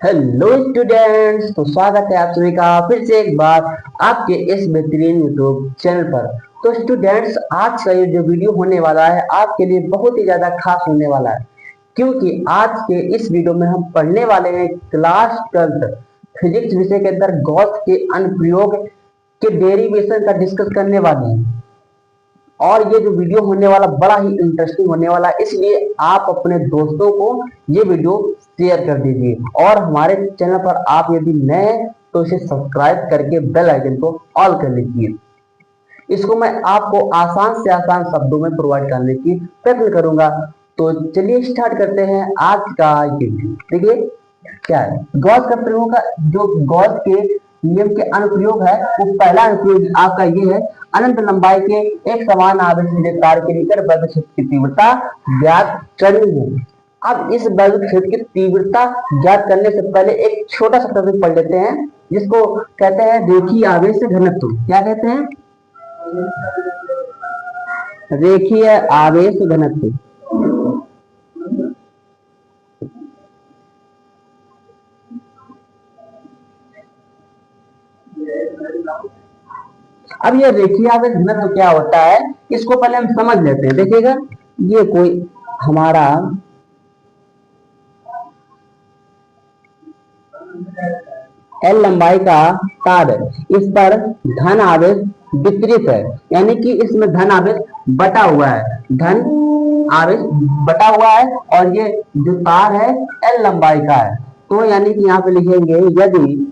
Hello students, तो स्वागत है आप सभी का फिर से एक बार आपके इस बेहतरीन यूट्यूब चैनल पर। तो स्टूडेंट्स, आज का ये जो वीडियो होने वाला है आपके लिए बहुत ही ज्यादा खास होने वाला है, क्योंकि आज के इस वीडियो में हम पढ़ने वाले हैं क्लास 12 फिजिक्स विषय के अंदर गॉस के अनुप्रयोग के डेरिवेशन का डिस्कस करने वाले हैं। और ये जो वीडियो होने वाला बड़ा ही इंटरेस्टिंग होने वाला है, इसलिए आप अपने दोस्तों को ये वीडियो शेयर कर दीजिए। और हमारे चैनल पर आप यदि नए हैं तो इसे सब्सक्राइब करके बेल आइकन को ऑल कर लीजिए। इसको मैं आपको आसान से आसान शब्दों में प्रोवाइड करने की प्रयत्न करूंगा। तो चलिए स्टार्ट करते हैं आज का ये वीडियो। देखिए क्या है गॉस का प्रयोग का जो गॉस के नियम के अनुप्रयोग है, वो पहला अनुप्रयोग आपका ये है, अनंत लंबाई के एक समान आवेश वाले तार के निकट वर्ग क्षेत्र की तीव्रता ज्ञात करनी है। अब इस वर्ग क्षेत्र की तीव्रता ज्ञात करने से पहले एक छोटा सा टॉपिक पढ़ लेते हैं, जिसको कहते हैं रेखीय आवेश घनत्व। क्या कहते हैं? रेखीय आवेश घनत्व। अब ये रेखीय आवेश घनत्व क्या होता है, इसको पहले हम समझ लेते हैं। देखिएगा, ये कोई हमारा एल लंबाई का तार है, इस पर धन आवेश वितरित है, यानी कि इसमें धन आवेश बटा हुआ है, धन आवेश बटा हुआ है। और ये जो तार है एल लंबाई का है। तो यानी कि यहाँ पे लिखेंगे, यदि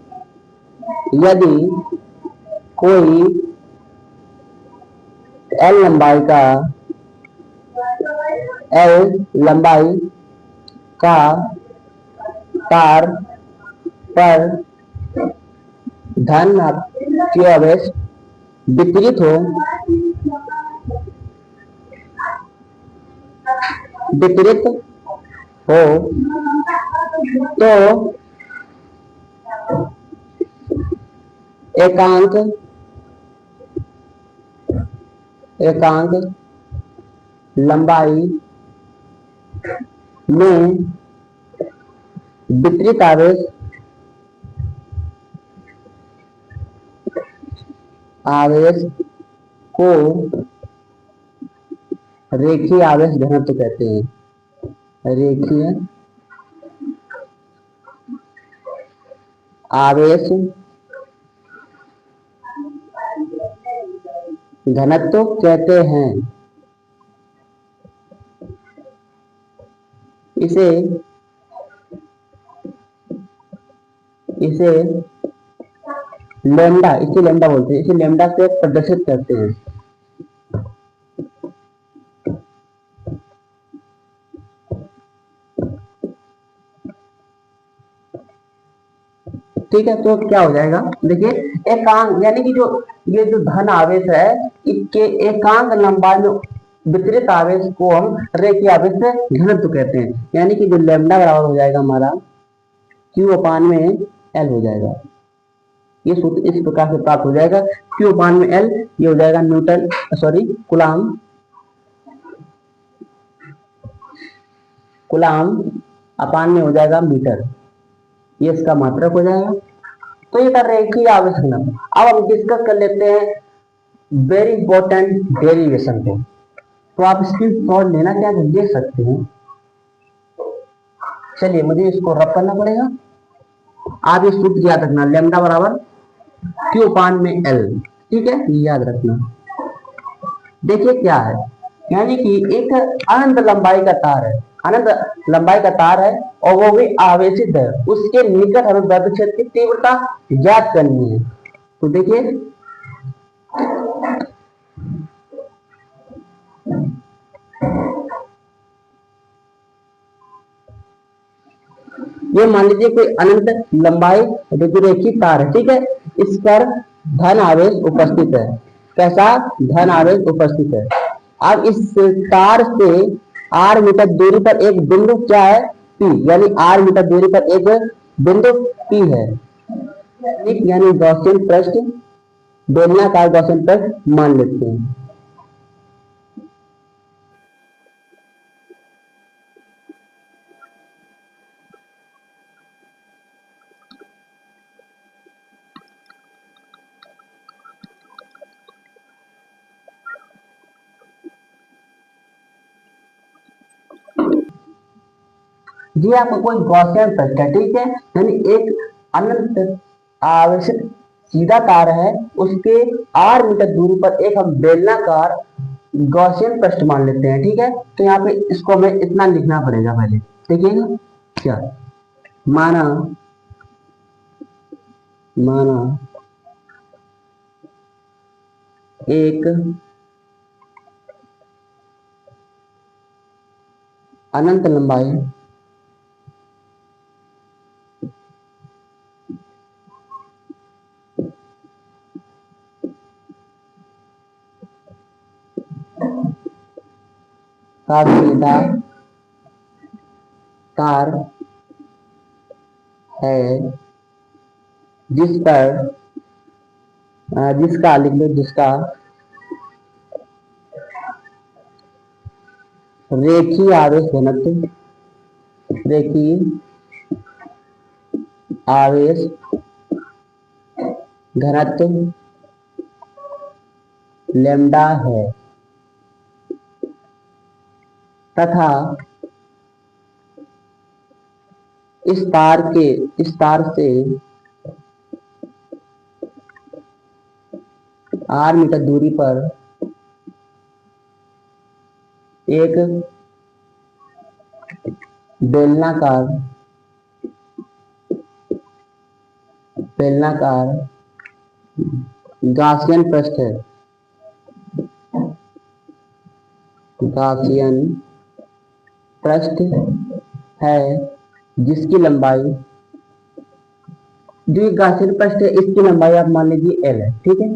यदि कोई एल लंबाई का एल लंबाई का तार पर धन के आवेश वितरित हो तो एकांक लंबाई में वितरित आवेश को रेखीय आवेश घनत्व कहते हैं। रेखीय आवेश घनत्व कहते हैं। इसे लेमडा बोलते हैं, इसे लेमडा से प्रदर्शित करते हैं। ठीक है, तो क्या हो जाएगा, देखिए एकांक यानी कि जो ये जो धन आवेश है, इसके एकांक लंबाई में वितरित आवेश को हम रेखीय आवेश से घनत्व कहते हैं। यानी कि जो लेमडा बराबर हो जाएगा हमारा क्यू अपान में एल हो जाएगा। ये सूत्र इस प्रकार से प्राप्त हो जाएगा, क्यू अपान में एल, ये हो जाएगा न्यूटन कुलाम अपान में हो जाएगा मीटर, ये इसका मात्रक हो जाएगा। तो ये कर रहे हैं कि आवेश घनत्व। अब हम डिस्कस कर लेते हैं वेरी इंपॉर्टेंट डेरिवेशन को। तो आप इसकी शॉर्ट लेना क्या देख सकते हैं। चलिए, मुझे इसको रब करना पड़ेगा। आप ये सूत्र याद रखना, लेमडा बराबर क्यू अपान में एल। ठीक है, ये याद रखना। देखिए क्या है, यानी कि एक अनंत लंबाई का तार है, अनंत लंबाई का तार है और वो भी आवेशित है, उसके निकट हमें वर्ग क्षेत्र की तीव्रता ज्ञात करनी है। तो देखिए, ये मान लीजिए कोई अनंत लंबाई रेखीय तार है, ठीक है, इस पर धन आवेश उपस्थित है। कैसा धन आवेश उपस्थित है? अब इस तार से आर मीटर दूरी पर एक बिंदु क्या है, पी, यानी आर मीटर दूरी पर एक बिंदु पी है, यानी गॉसियन पृष्ठ, बेलनाकार गॉसियन पृष्ठ मान लेते हैं। ये आपको कोई गॉसियन पृष्ठ है, ठीक है, यानी एक अनंत आवेशित सीधा तार है, उसके r मीटर दूरी पर एक हम बेलनाकार गॉसियन पृष्ठ मान लेते हैं, ठीक है। तो यहाँ पे इसको हमें इतना लिखना पड़ेगा पहले, देखिएगा क्या, माना माना एक अनंत लंबाई का सीधा तार है जिस पर जिसका लिख लो, जिसका रेखीय आवेश घनत्व, रेखीय आवेश घनत्व लैम्डा है तथा इस तार से r मीटर दूरी पर एक बेलनाकार गॉसियन पृष्ठ है, गॉसियन पृष्ठ है जिसकी लंबाई, जो गॉसियन पृष्ठ है इसकी लंबाई आप मान लीजिए L है, ठीक है।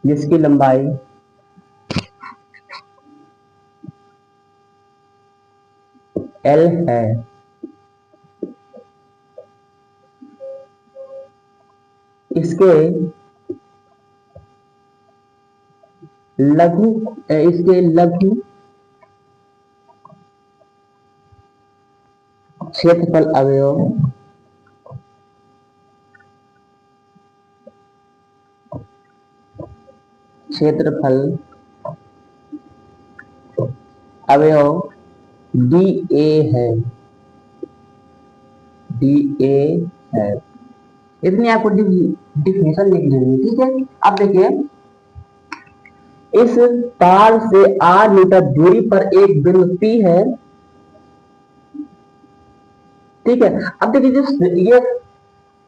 जिसकी लंबाई L है, इसके लघु क्षेत्रफल अवयव dA है, इतनी आपको डिफिनेशन लिख लेनी है, ठीक है। अब देखिए, इस तार से r मीटर दूरी पर एक बिंदु P है, ठीक है। अब देखिए, जो ये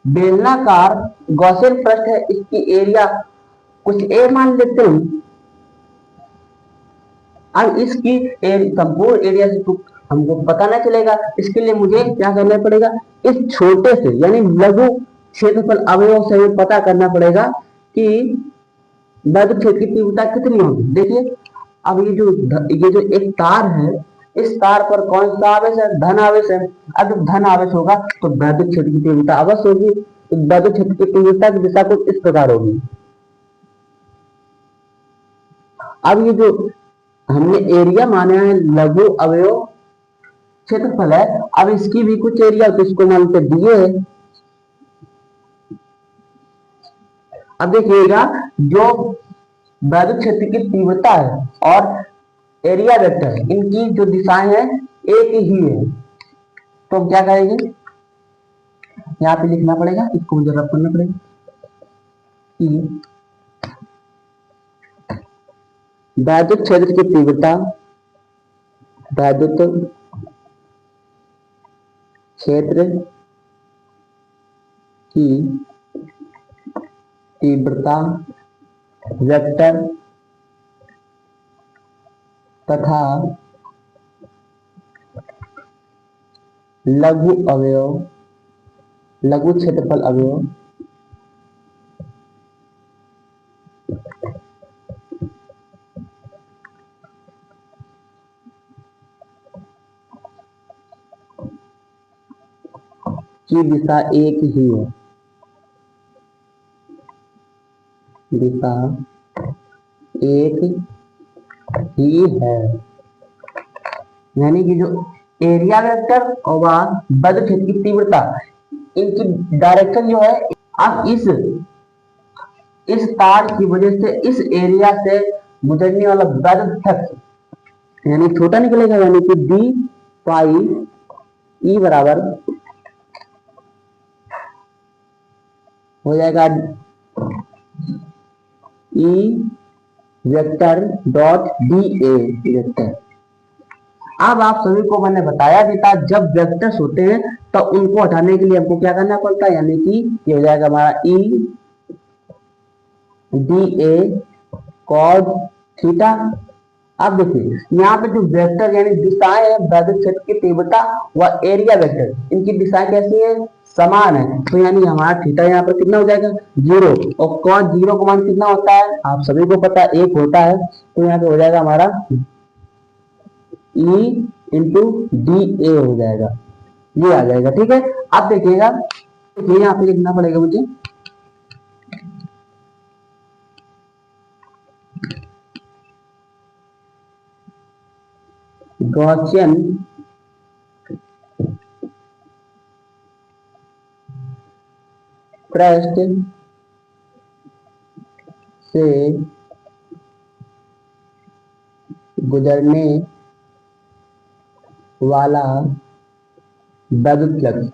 बेलनाकार गॉसियन पृष्ठ है, इसकी एरिया कुछ a मान लेते हैं। अब इसकी संपूर्ण एरिया से तो हमको पता नहीं चलेगा, इसके लिए मुझे क्या करना पड़ेगा, इस छोटे से यानी लघु क्षेत्रफल अवयव से पता करना पड़ेगा कि वैद्युत क्षेत्र की तीव्रता कितनी होगी। देखिए, अब ये जो एक तार है, इस तार पर कौन सा आवेश है, धन आवेश है। अब जब धन आवेश होगा तो वैद्युत क्षेत्र की तीव्रता अवश्य होगी, तो वैद्युत क्षेत्र की तीव्रता की दिशा कुछ इस प्रकार होगी। अब ये जो हमने एरिया माना है लघु अवयव क्षेत्रफल है, अब इसकी भी कुछ एरिया तो इसको मानते दिए है। अब देखिएगा, जो वैद्युत क्षेत्र की तीव्रता है और एरिया वेक्टर, इनकी जो दिशाएं हैं एक ही है, तो हम क्या करेंगे, यहाँ पे लिखना पड़ेगा, इसको मुझे रब करना पड़ेगा कि वैद्युत क्षेत्र की तीव्रता, वैद्युत क्षेत्र की तीव्रता वेक्टर तथा लघु क्षेत्रफल अवयव की दिशा एक ही है, दिशा एक ही है, यानी कि जो एरिया वेक्टर और वैद्युत क्षेत्र की तीव्रता, इनकी डायरेक्शन जो है, अब इस इस तार की वजह से इस एरिया से गुजरने वाला वैद्युत फ्लक्स यानी छोटा निकलेगा, यानी कि डी पाई ई बराबर हो जाएगा E vector dot D A vector. अब आप सभी को मैंने बताया भी था, जब वेक्टर्स होते हैं तो उनको हटाने के लिए हमको क्या करना पड़ता है, यानी कि ये हो जाएगा हमारा E D A cos theta. अब देखिए यहाँ पे जो वेक्टर यानी दिशाएं है वैद्युत क्षेत्र की तीव्रता व एरिया वेक्टर, इनकी दिशाएं कैसी है, समान है। तो यानी हमारा थीटा यहाँ पर कितना हो जाएगा, 0, और कॉस 0 का मान कितना होता है, आप सभी को पता है 1 होता है। तो यहाँ पे हो जाएगा हमारा ई इंटू डी ए हो जाएगा, ये आ जाएगा। ठीक है, अब देखिएगा ये यहाँ पे लिखना पड़ेगा मुझे, गॉसियन पृष्ठ से गुजरने वाला वैद्युत फ्लक्स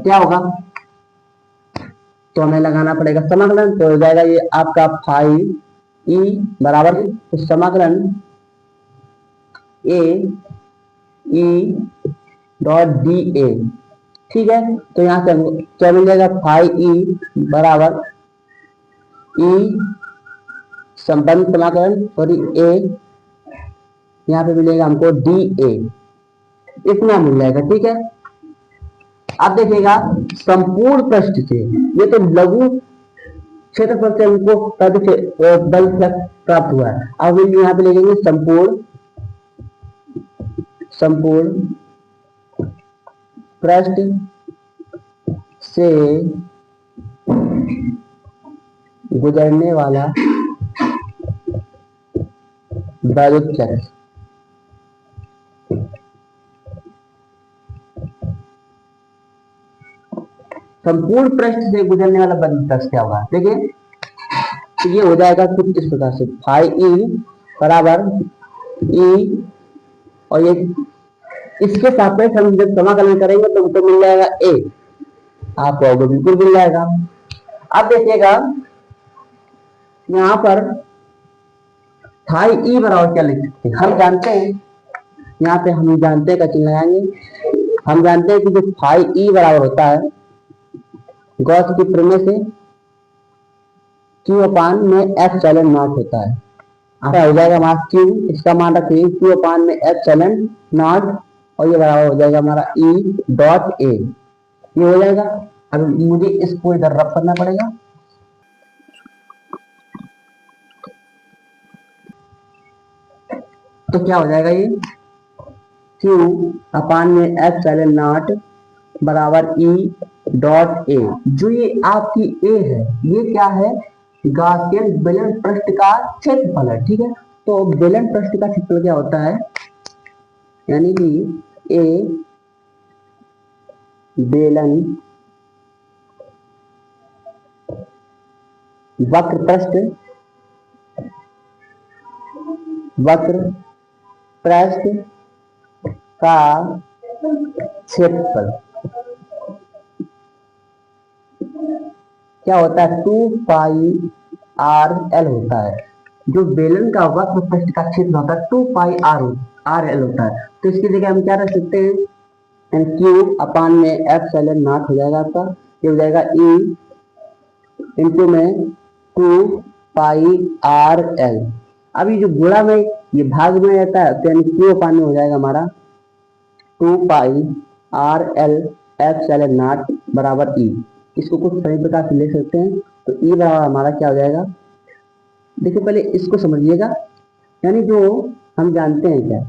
क्या होगा, तो हमें लगाना पड़ेगा समाकलन। तो हो जाएगा ये आपका फाइव ई बराबर, तो समाकलन ए ई डॉट डी ए। ठीक है, तो यहाँ से क्या मिल जाएगा, फाइव ई बराबर ई संबंध समाकलन और ए यहाँ पे मिलेगा हमको डी ए, इतना मिल जाएगा। ठीक है, अब देखिएगा संपूर्ण पृष्ठ से, ये तो लघु क्षेत्रफल से हमको बल फ्लक्स प्राप्त हुआ है। अब यहाँ पे लिखेंगे संपूर्ण पृष्ठ से गुजरने वाला वैद्युत फ्लक्स। संपूर्ण पृष्ठ से गुजरने वाला वैद्युत फ्लक्स क्या होगा, देखिए तो ये हो जाएगा कुछ इस प्रकार से, फाइव ई बराबर ई, और ये इसके सापेक्ष हम जब समाकलन करेंगे तो मिल जाएगा ए, आप कहोगे बिल्कुल मिल जाएगा। अब देखिएगा यहाँ पर फाइव ई बराबर क्या लिख सकते हैं, हम जानते हैं, यहाँ पे हम जानते हैं का चिन्ह लगाएंगे। हम जानते हैं कि जो फाइव ई बराबर होता है गॉस के प्रमेय से क्यू अपान में एप्सिलॉन नॉट होता है। आता हो जाएगा हमारा क्यू, इसका मान रखिए क्यू अपान में एप्सिलॉन नॉट, और ये बराबर हो जाएगा हमारा ई डॉट ए, ये हो जाएगा। अब मुझे इसको इधर रब करना पड़ेगा, तो क्या हो जाएगा ये क्यू अपान में एप्सिलॉन नॉट बराबर ई डॉट ए। जो ये आपकी ए है, ये क्या है, गॉसियन बेलन पृष्ठ का क्षेत्रफल है। ठीक है, तो बेलन पृष्ठ का क्षेत्रफल क्या होता है, यानी कि ए बेलन वक्र पृष्ठ का क्षेत्रफल क्या होता है, 2 पाई आर एल होता है। जो बेलन का वक्र पृष्ठ का क्षेत्र होता है 2 पाई आर एल होता है। तो इसकी जगह हम क्या रख सकते हैं, क्यू अपान में एप्सिलॉन नॉट हो जाएगा आपका, ये हो जाएगा ई इंटू में 2 पाई आर एल। अब ये जो गुणा में ये भाग में रहता है, तो यानी क्यू अपान में हो जाएगा हमारा 2 पाई आर एल एप्सिलॉन नॉट बराबर ई। इसको कुछ सही प्रकार से ले सकते हैं, तो ई बराबर हमारा क्या हो जाएगा, देखिए पहले इसको समझिएगा, यानी जो हम जानते हैं क्या,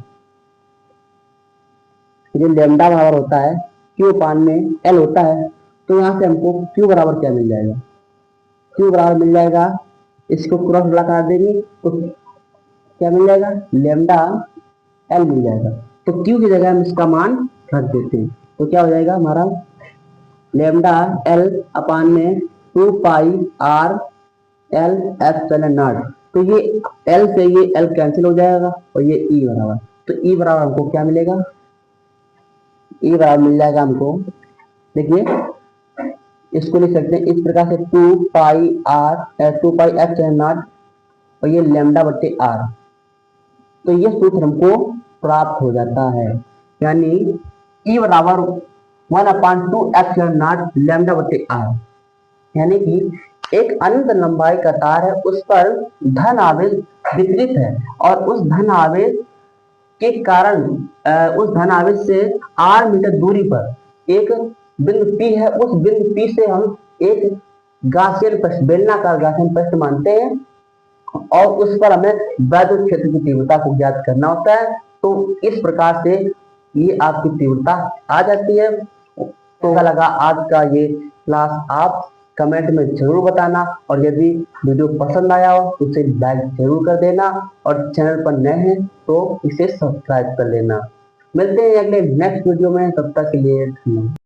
जो लैम्डा बराबर होता है क्यू अपान में एल होता है, तो यहाँ से हमको क्यू बराबर क्या मिल जाएगा, क्यू बराबर मिल जाएगा, इसको क्रॉस गुणा कर देंगे तो क्या मिल जाएगा, लैम्डा एल मिल जाएगा। तो क्यू की जगह हम इसका मान रख देते हैं, तो क्या हो जाएगा हमारा लेमडा एल अपान में 2 पाई आर एल एप्सिलॉन नॉट। तो ये एल से ये एल कैंसिल हो जाएगा और ये ई बराबर, तो ई बराबर हमको क्या मिलेगा, ई बराबर मिल जाएगा हमको, देखिए इसको लिख सकते हैं इस प्रकार से 2 पाई एप्सिलॉन नॉट और ये लेमडा बट्टे आर। तो ये सूत्र हमको प्राप्त हो जाता है, यानी ई बराबर 1/2 एप्सिलॉन नॉट लेमडा बट्टे आर। यानी कि एक अनंत लंबाई का तार है, उस पर धन आवेश वितरित है और उस धन आवेश के कारण उस धन आवेश से r मीटर दूरी पर एक बिंदु P है। उस बिंदु P से हम एक गासियन पृष्ठ, बेलनाकार गासियन पृष्ठ मानते हैं और उस पर हमें वैद्युत क्षेत्र की तीव्रता को ज्ञात करना होता है। तो इस प्रकार से ये आपकी तीव्रता आ जाती है। तो क्या लगा आज का ये क्लास, आप कमेंट में जरूर बताना और यदि वीडियो पसंद आया हो तो उसे लाइक जरूर कर देना और चैनल पर नए हैं तो इसे सब्सक्राइब कर लेना। मिलते हैं अगले नेक्स्ट वीडियो में, तब तक के लिए धन्यवाद।